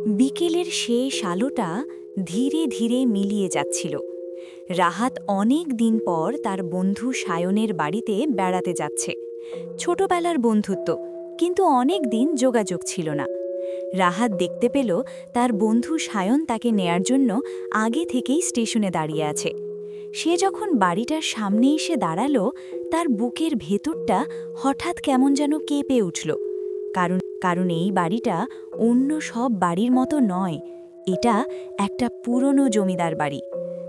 বিকেলের শেষ আলোটা ধীরে ধীরে মিলিয়ে যাচ্ছিল। রাহাত অনেক দিন পর তার বন্ধু সায়নের বাড়িতে বেড়াতে যাচ্ছে। ছোটবেলার বন্ধুত্ব, কিন্তু অনেক দিন যোগাযোগ ছিল না। রাহাত দেখতে পেল তার বন্ধু সায়ন তাকে নেয়ার জন্য আগে থেকেই স্টেশনে দাঁড়িয়ে আছে। সে যখন বাড়িটার সামনে এসে দাঁড়ালো, তার বুকের ভেতরটা হঠাৎ কেমন যেন কেঁপে উঠল। কারণ কারণ এই বাড়িটা অন্য সব বাড়ির মতো নয়। এটা একটা পুরনো জমিদার বাড়ি।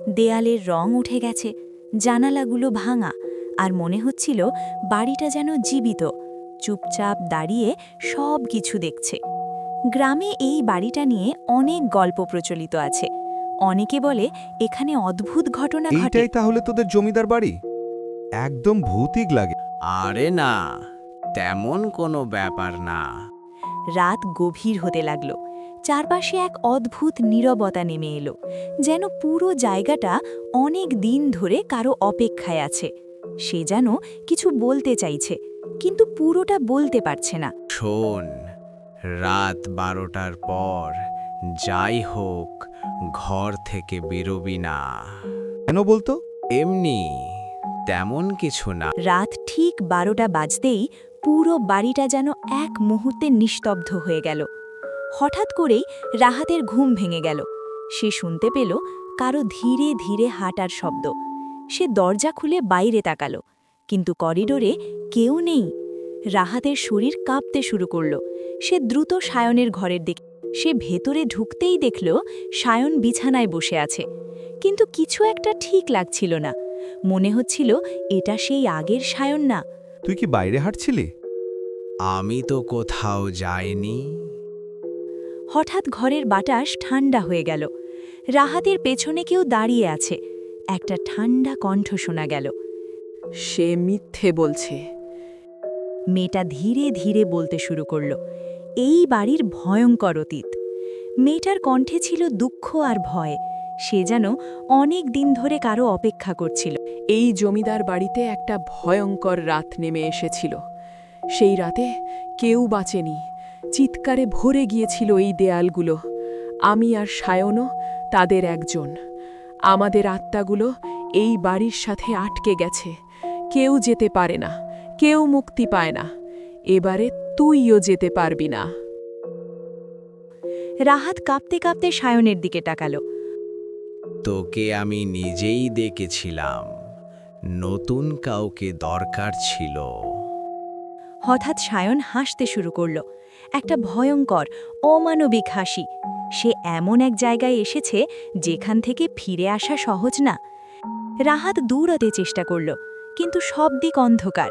দেয়ালের রং উঠে গেছে, জানালাগুলো ভাঙা, আর মনে হচ্ছিল বাড়িটা যেন জীবিত, চুপচাপ দাঁড়িয়ে সব কিছু দেখছে। গ্রামে এই বাড়িটা নিয়ে অনেক গল্প প্রচলিত আছে। অনেকে বলে এখানে অদ্ভুত ঘটনা ঘটে। এইটাই তাহলে তোদের জমিদার বাড়ি? একদম ভৌতিক লাগে। আরে না, তেমন কোনো ব্যাপার না। রাত গভীর হতে লাগল। চারপাশে এক অদ্ভুত নীরবতা নেমে এলো, যেন পুরো জায়গাটা অনেক দিন ধরে কারো অপেক্ষায় আছে। সে যেন কিছু বলতে চাইছে, কিন্তু পুরোটা বলতে পারছে না। শোন, রাত 12টার পর যাই হোক ঘর থেকে বেরোবি না। কেন বলতো? এমনি, তেমন কিছু না। রাত ঠিক 12টা বাজতেই পুরো বাড়িটা যেন এক মুহূর্তে নিস্তব্ধ হয়ে গেল। হঠাৎ করেই রাহাতের ঘুম ভেঙে গেল। সে শুনতে পেল কারো ধীরে ধীরে হাঁটার শব্দ। সে দরজা খুলে বাইরে তাকালো, কিন্তু করিডোরে কেউ নেই। রাহাতের শরীর কাঁপতে শুরু করল। সে দ্রুত সায়নের ঘরের দিকে। সে ভেতরে ঢুকতেই দেখল সায়ন বিছানায় বসে আছে, কিন্তু কিছু একটা ঠিক লাগছিল না। মনে হচ্ছিল এটা সেই আগের সায়ন না। তুই কি বাইরে হাঁটছিলি? আমি তো কোথাও যাইনি। হঠাৎ ঘরের বাতাস ঠান্ডা হয়ে গেল। রাহাতের পেছনে কেউ দাঁড়িয়ে আছে। একটা ঠান্ডা কণ্ঠ শোনা গেল। সে মিথ্যে বলছে। মেয়েটা ধীরে ধীরে বলতে শুরু করল, এই বাড়ির ভয়ঙ্কর অতীত। মেয়েটার কণ্ঠে ছিল দুঃখ আর ভয়। সে যেন অনেক দিন ধরে কারো অপেক্ষা করছিল। এই জমিদার বাড়িতে একটা ভয়ঙ্কর রাত নেমে এসেছিল। সেই রাতে কেউ বাঁচেনি। চিৎকারে ভরে গিয়েছিল এই দেয়ালগুলো। আমি আর সায়নও তাদের একজন। আমাদের আত্মাগুলো এই বাড়ির সাথে আটকে গেছে। কেউ যেতে পারে না, কেউ মুক্তি পায় না। এবারে তুইও যেতে পারবি না। রাহাত কাঁপতে কাঁপতে সায়নের দিকে তাকালো। তোকে আমি নিজেই দেখেছিলাম। নতুন কাউকে দরকার ছিল। হঠাৎ সায়ন হাসতে শুরু করল, একটা ভয়ঙ্কর অমানবিক হাসি। সে এমন এক জায়গায় এসেছে যেখান থেকে ফিরে আসা সহজ না। রাহাত দৌড়াতে চেষ্টা করল, কিন্তু সব দিক অন্ধকার।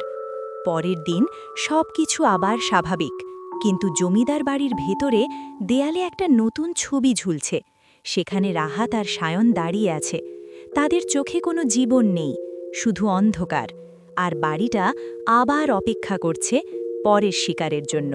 পরের দিন সবকিছু আবার স্বাভাবিক, কিন্তু জমিদার বাড়ির ভেতরে দেয়ালে একটা নতুন ছবি ঝুলছে। সেখানে রাহাত আর সায়ন দাঁড়িয়ে আছে। তাদের চোখে কোনো জীবন নেই, শুধু অন্ধকার। আর বাড়িটা আবার অপেক্ষা করছে পরের শিকারের জন্য।